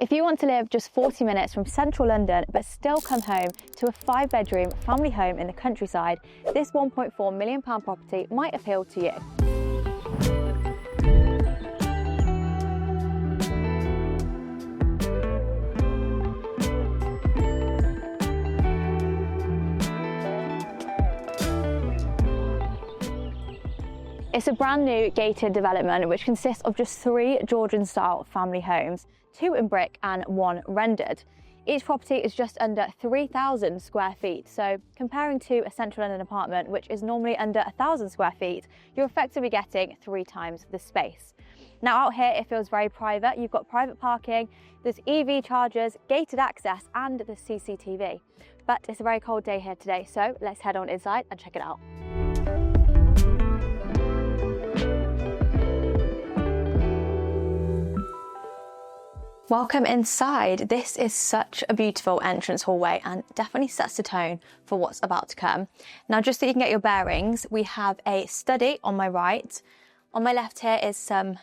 If you want to live just 40 minutes from central London but still come home to a 5-bedroom family home in the countryside, this £1.4 million property might appeal to you. It's a brand new gated development which consists of just 3 Georgian-style family homes, 2 in brick and 1 rendered. Each property is just under 3,000 square feet, so comparing to a central London apartment which is normally under 1,000 square feet, you're effectively getting 3 times the space. Now out here it feels very private. You've got private parking, there's EV chargers, gated access and the CCTV. But it's a very cold day here today, so let's head on inside and check it out. Welcome inside. This is such a beautiful entrance hallway and definitely sets the tone for what's about to come. Now, just so you can get your bearings, we have a study on my right. On my left here is some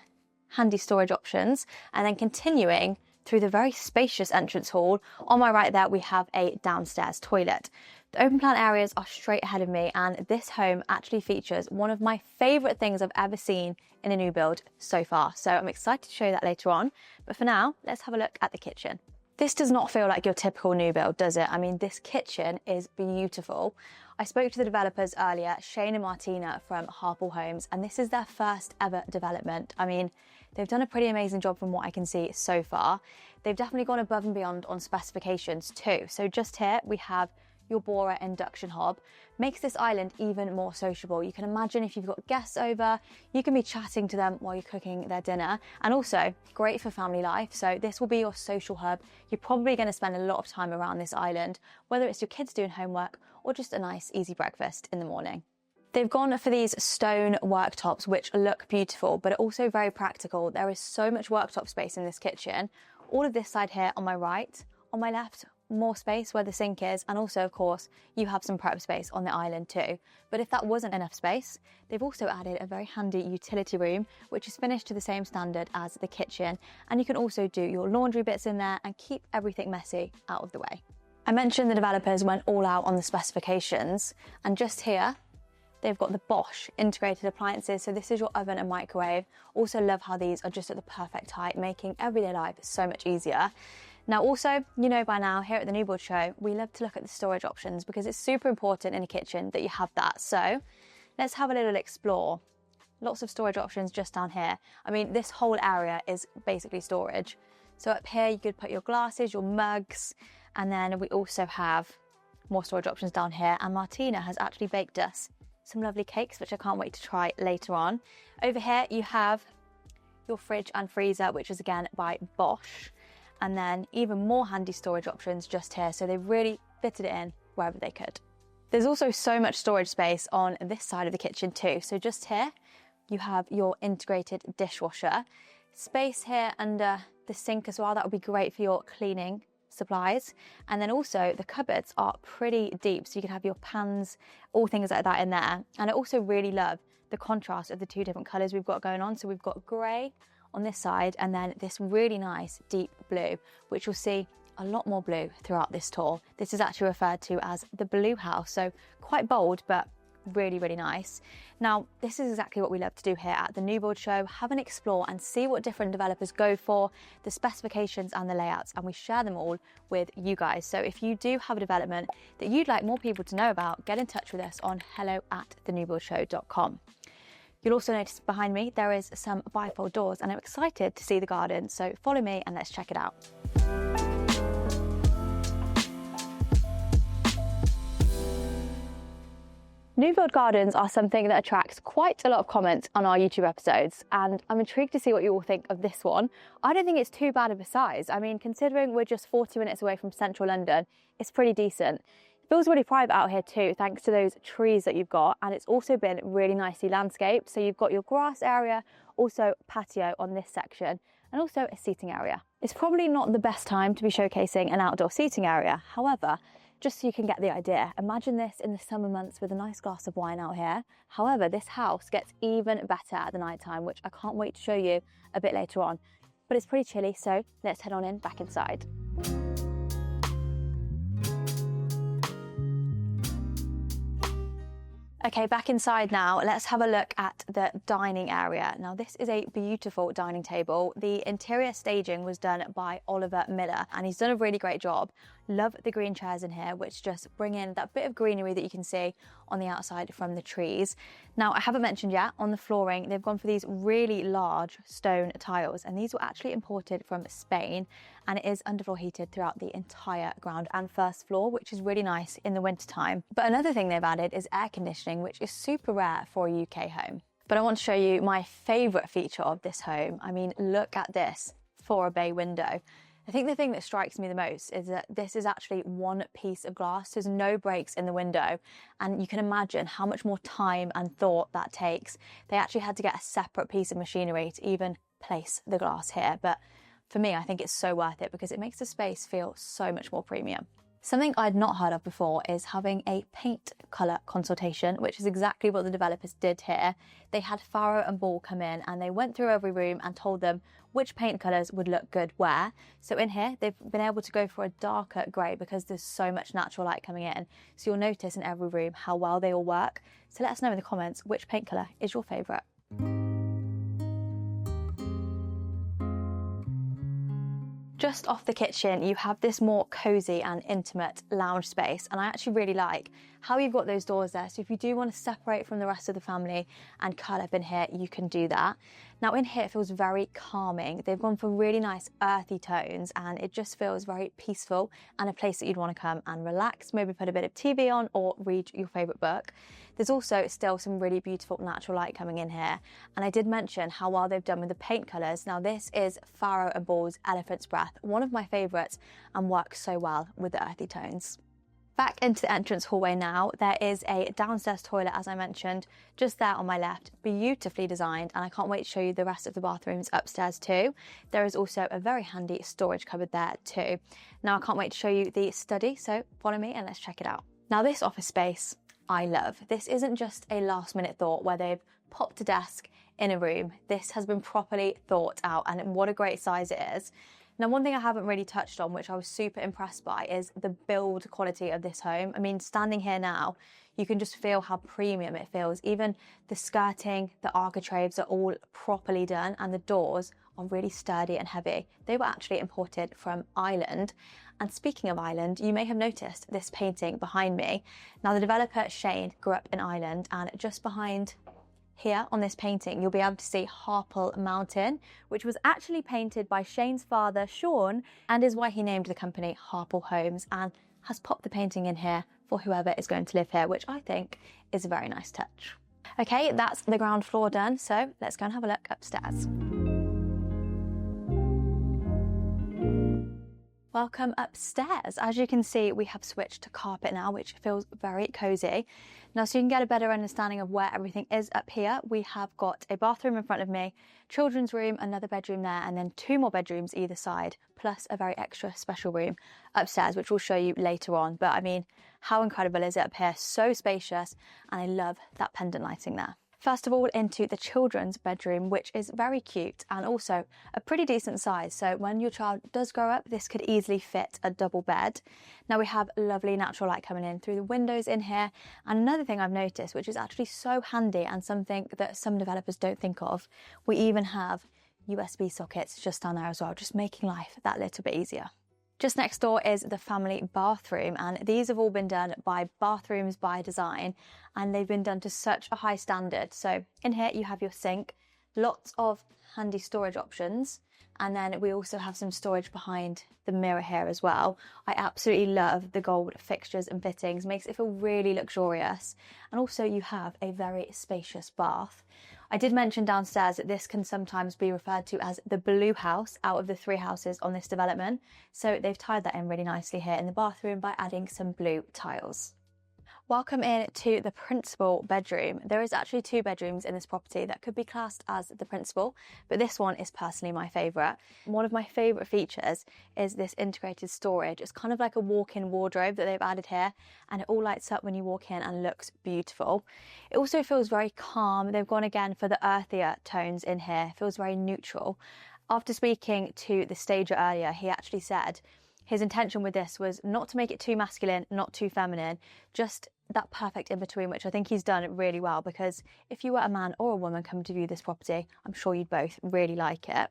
handy storage options, and then continuing through the very spacious entrance hall, on my right there we have a downstairs toilet. The open plan areas are straight ahead of me, and this home actually features one of my favourite things I've ever seen in a new build so far. So I'm excited to show you that later on. But for now, let's have a look at the kitchen. This does not feel like your typical new build, does it? I mean, this kitchen is beautiful. I spoke to the developers earlier, Shane and Martina from Harpole Homes, and this is their first ever development. I mean, they've done a pretty amazing job from what I can see so far. They've definitely gone above and beyond on specifications too. So just here we have your Bora induction hob. Makes this island even more sociable. You can imagine if you've got guests over, you can be chatting to them while you're cooking their dinner, and also great for family life. So this will be your social hub. You're probably going to spend a lot of time around this island, whether it's your kids doing homework or just a nice easy breakfast in the morning. They've gone for these stone worktops which look beautiful but are also very practical. There is so much worktop space in this kitchen. All of this side here on my right, on my left, more space where the sink is, and also of course you have some prep space on the island too. But if that wasn't enough space, they've also added a very handy utility room which is finished to the same standard as the kitchen, and you can also do your laundry bits in there and keep everything messy out of the way. I mentioned the developers went all out on the specifications, and just here they've got the Bosch integrated appliances. So this is your oven and microwave. Also love how these are just at the perfect height, making everyday life so much easier. Now also, you know by now, here at the New Build Show, we love to look at the storage options because it's super important in a kitchen that you have that. So let's have a little explore. Lots of storage options just down here. I mean, this whole area is basically storage. So up here you could put your glasses, your mugs, and then we also have more storage options down here. And Martina has actually baked us some lovely cakes, which I can't wait to try later on. Over here you have your fridge and freezer, which is again by Bosch. And then even more handy storage options just here. So they've really fitted it in wherever they could. There's also so much storage space on this side of the kitchen too. So just here, you have your integrated dishwasher. Space here under the sink as well. That would be great for your cleaning supplies. And then also the cupboards are pretty deep. So you can have your pans, all things like that in there. And I also really love the contrast of the 2 different colours we've got going on. So we've got grey on this side, and then this really nice deep blue, which you'll see a lot more blue throughout this tour. This is actually referred to as the blue house, so quite bold but really, really nice. Now this is exactly what we love to do here at the New Build Show, have an explore and see what different developers go for, the specifications and the layouts, and we share them all with you guys. So if you do have a development that you'd like more people to know about, get in touch with us on hello@thenewbuildshow.com. You'll also notice behind me there is some bifold doors, and I'm excited to see the garden, so follow me and let's check it out. New build gardens are something that attracts quite a lot of comments on our YouTube episodes, and I'm intrigued to see what you all think of this one. I don't think it's too bad of a size. I mean, considering we're just 40 minutes away from central London, it's pretty decent. Feels really private out here too, thanks to those trees that you've got, and it's also been really nicely landscaped. So you've got your grass area, also patio on this section, and also a seating area. It's probably not the best time to be showcasing an outdoor seating area. However, just so you can get the idea, imagine this in the summer months with a nice glass of wine out here. However, this house gets even better at the night time, which I can't wait to show you a bit later on. but it's pretty chilly, so let's head on in back inside. Okay, back inside now, let's have a look at the dining area. Now, this is a beautiful dining table. The interior staging was done by Oliver Miller, and he's done a really great job. Love the green chairs in here, which just bring in that bit of greenery that you can see on the outside from the trees. Now, I haven't mentioned yet, on the flooring, they've gone for these really large stone tiles, and these were actually imported from Spain, and it is underfloor heated throughout the entire ground and first floor, which is really nice in the winter time. But another thing they've added is air conditioning, which is super rare for a UK home. But I want to show you my favourite feature of this home. I mean, look at this for a bay window. I think the thing that strikes me the most is that this is actually one piece of glass. There's no breaks in the window, and you can imagine how much more time and thought that takes. They actually had to get a separate piece of machinery to even place the glass here, but for me, I think it's so worth it because it makes the space feel so much more premium. Something I'd not heard of before is having a paint colour consultation, which is exactly what the developers did here. They had Farrow and Ball come in and they went through every room and told them which paint colours would look good where. So in here, they've been able to go for a darker grey because there's so much natural light coming in. So you'll notice in every room how well they all work. So let us know in the comments which paint colour is your favourite. Just off the kitchen, you have this more cosy and intimate lounge space, and I actually really like how you've got those doors there. So if you do want to separate from the rest of the family and curl up in here, you can do that. Now in here, it feels very calming. They've gone for really nice earthy tones, and it just feels very peaceful and a place that you'd want to come and relax, maybe put a bit of TV on or read your favourite book. There's also still some really beautiful natural light coming in here. And I did mention how well they've done with the paint colours. Now this is Farrow and Ball's Elephant's Breath, one of my favourites, and works so well with the earthy tones. Back into the entrance hallway now, there is a downstairs toilet, as I mentioned, just there on my left, beautifully designed, and I can't wait to show you the rest of the bathrooms upstairs too. There is also a very handy storage cupboard there too. Now I can't wait to show you the study, so follow me and let's check it out. Now this office space, I love. This isn't just a last minute thought where they've popped a desk in a room. This has been properly thought out, and what a great size it is. Now, one thing I haven't really touched on, which I was super impressed by, is the build quality of this home. I mean, standing here now, you can just feel how premium it feels. Even the skirting, the architraves are all properly done, and the doors are really sturdy and heavy. They were actually imported from Ireland. And speaking of Ireland, you may have noticed this painting behind me. Now, the developer Shane grew up in Ireland, and just behind here on this painting, you'll be able to see Harple Mountain, which was actually painted by Shane's father, Sean, and is why he named the company Harple Homes, and has popped the painting in here for whoever is going to live here, which I think is a very nice touch. Okay, that's the ground floor done, so let's go and have a look upstairs. Welcome upstairs. As you can see, we have switched to carpet now, which feels very cozy. Now, so you can get a better understanding of where everything is up here, we have got a bathroom in front of me, children's room, another bedroom there, and then two more bedrooms either side, plus a very extra special room upstairs, which we'll show you later on. But I mean, how incredible is it up here? So spacious, and I love that pendant lighting there. First of all, into the children's bedroom, which is very cute and also a pretty decent size. So when your child does grow up, this could easily fit a double bed. Now we have lovely natural light coming in through the windows in here. And another thing I've noticed, which is actually so handy and something that some developers don't think of, we even have USB sockets just down there as well, just making life that little bit easier. Just next door is the family bathroom, and these have all been done by Bathrooms by Design, and they've been done to such a high standard. So in here you have your sink, lots of handy storage options, and then we also have some storage behind the mirror here as well. I absolutely love the gold fixtures and fittings, makes it feel really luxurious, and also you have a very spacious bath. I did mention downstairs that this can sometimes be referred to as the blue house out of the three houses on this development, so they've tied that in really nicely here in the bathroom by adding some blue tiles. Welcome in to the principal bedroom. There is actually two bedrooms in this property that could be classed as the principal, but this one is personally my favourite. One of my favourite features is this integrated storage. It's kind of like a walk-in wardrobe that they've added here, and it all lights up when you walk in and looks beautiful. It also feels very calm. They've gone again for the earthier tones in here. It feels very neutral. After speaking to the stager earlier, he actually said his intention with this was not to make it too masculine, not too feminine, just that perfect in between, which I think he's done really well, because if you were a man or a woman coming to view this property, I'm sure you'd both really like it.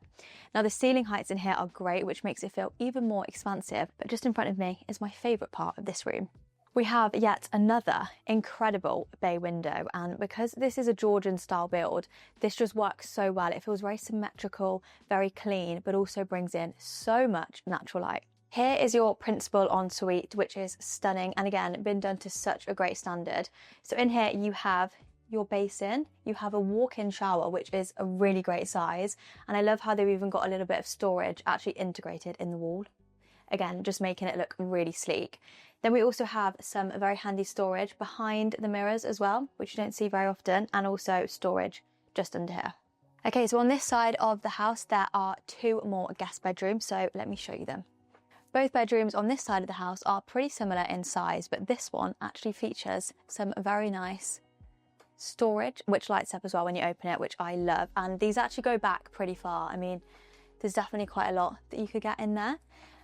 Now the ceiling heights in here are great, which makes it feel even more expansive, but just in front of me is my favourite part of this room. We have yet another incredible bay window, and because this is a Georgian style build, this just works so well. It feels very symmetrical, very clean, but also brings in so much natural light. Here is your principal ensuite, which is stunning and again, been done to such a great standard. So in here you have your basin, you have a walk-in shower, which is a really great size. And I love how they've even got a little bit of storage actually integrated in the wall. Again, just making it look really sleek. Then we also have some very handy storage behind the mirrors as well, which you don't see very often, and also storage just under here. Okay, so on this side of the house, there are 2 more guest bedrooms, so let me show you them. Both bedrooms on this side of the house are pretty similar in size, but this one actually features some very nice storage, which lights up as well when you open it, which I love. And these actually go back pretty far. I mean, there's definitely quite a lot that you could get in there.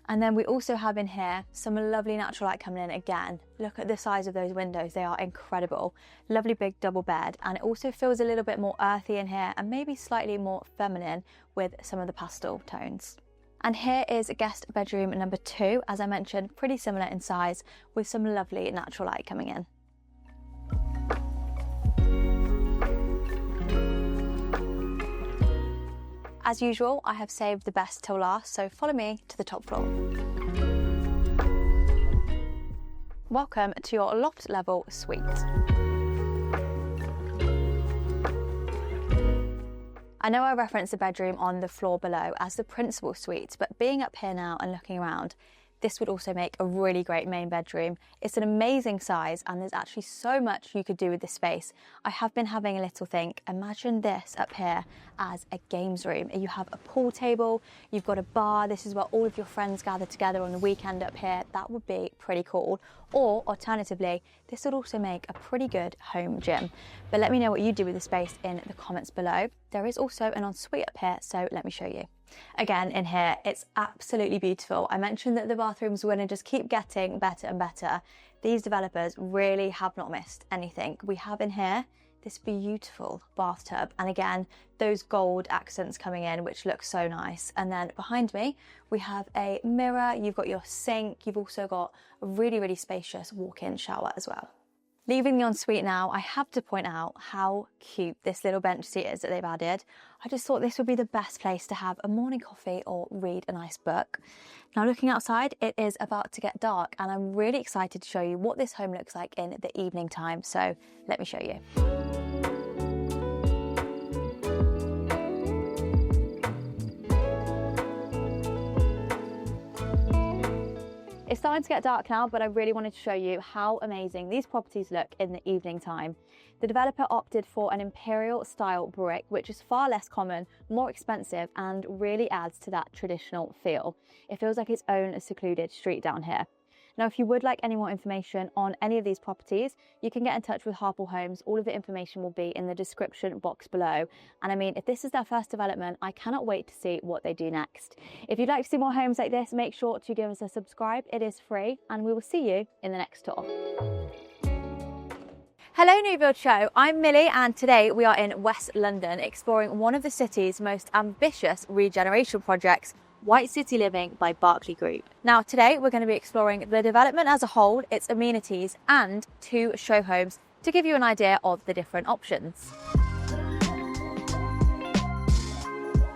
And then we also have in here some lovely natural light coming in again. Look at the size of those windows, they are incredible. Lovely big double bed, and it also feels a little bit more earthy in here and maybe slightly more feminine with some of the pastel tones. And here is guest bedroom number 2, as I mentioned, pretty similar in size with some lovely natural light coming in. As usual, I have saved the best till last, so follow me to the top floor. Welcome to your loft level suite. I know I referenced the bedroom on the floor below as the principal suite, but being up here now and looking around, this would also make a really great main bedroom. It's an amazing size and there's actually so much you could do with this space. I have been having a little think. Imagine this up here as a games room. You have a pool table, you've got a bar. This is where all of your friends gather together on the weekend up here. That would be pretty cool. Or alternatively, this would also make a pretty good home gym. But let me know what you do with the space in the comments below. There is also an ensuite up here, so let me show you. Again, in here, it's absolutely beautiful. I mentioned that the bathrooms were going to just keep getting better and better. These developers really have not missed anything. We have in here this beautiful bathtub, and again, those gold accents coming in, which look so nice. And then behind me, we have a mirror, you've got your sink, you've also got a really, really spacious walk-in shower as well. Leaving the ensuite now, I have to point out how cute this little bench seat is that they've added. I just thought this would be the best place to have a morning coffee or read a nice book. Now looking outside, it is about to get dark and I'm really excited to show you what this home looks like in the evening time. So let me show you. It's starting to get dark now, but I really wanted to show you how amazing these properties look in the evening time. The developer opted for an imperial style brick, which is far less common, more expensive, and really adds to that traditional feel. It feels like its own secluded street down here. Now, if you would like any more information on any of these properties, you can get in touch with Harple Homes. All of the information will be in the description box below. And I mean, if this is their first development, I cannot wait to see what they do next. If you'd like to see more homes like this, make sure to give us a subscribe. It is free, and we will see you in the next tour. Hello New Build Show, I'm Millie and today we are in West London exploring one of the city's most ambitious regeneration projects, White City Living by Berkeley Group. Now today we're going to be exploring the development as a whole, its amenities and 2 show homes to give you an idea of the different options.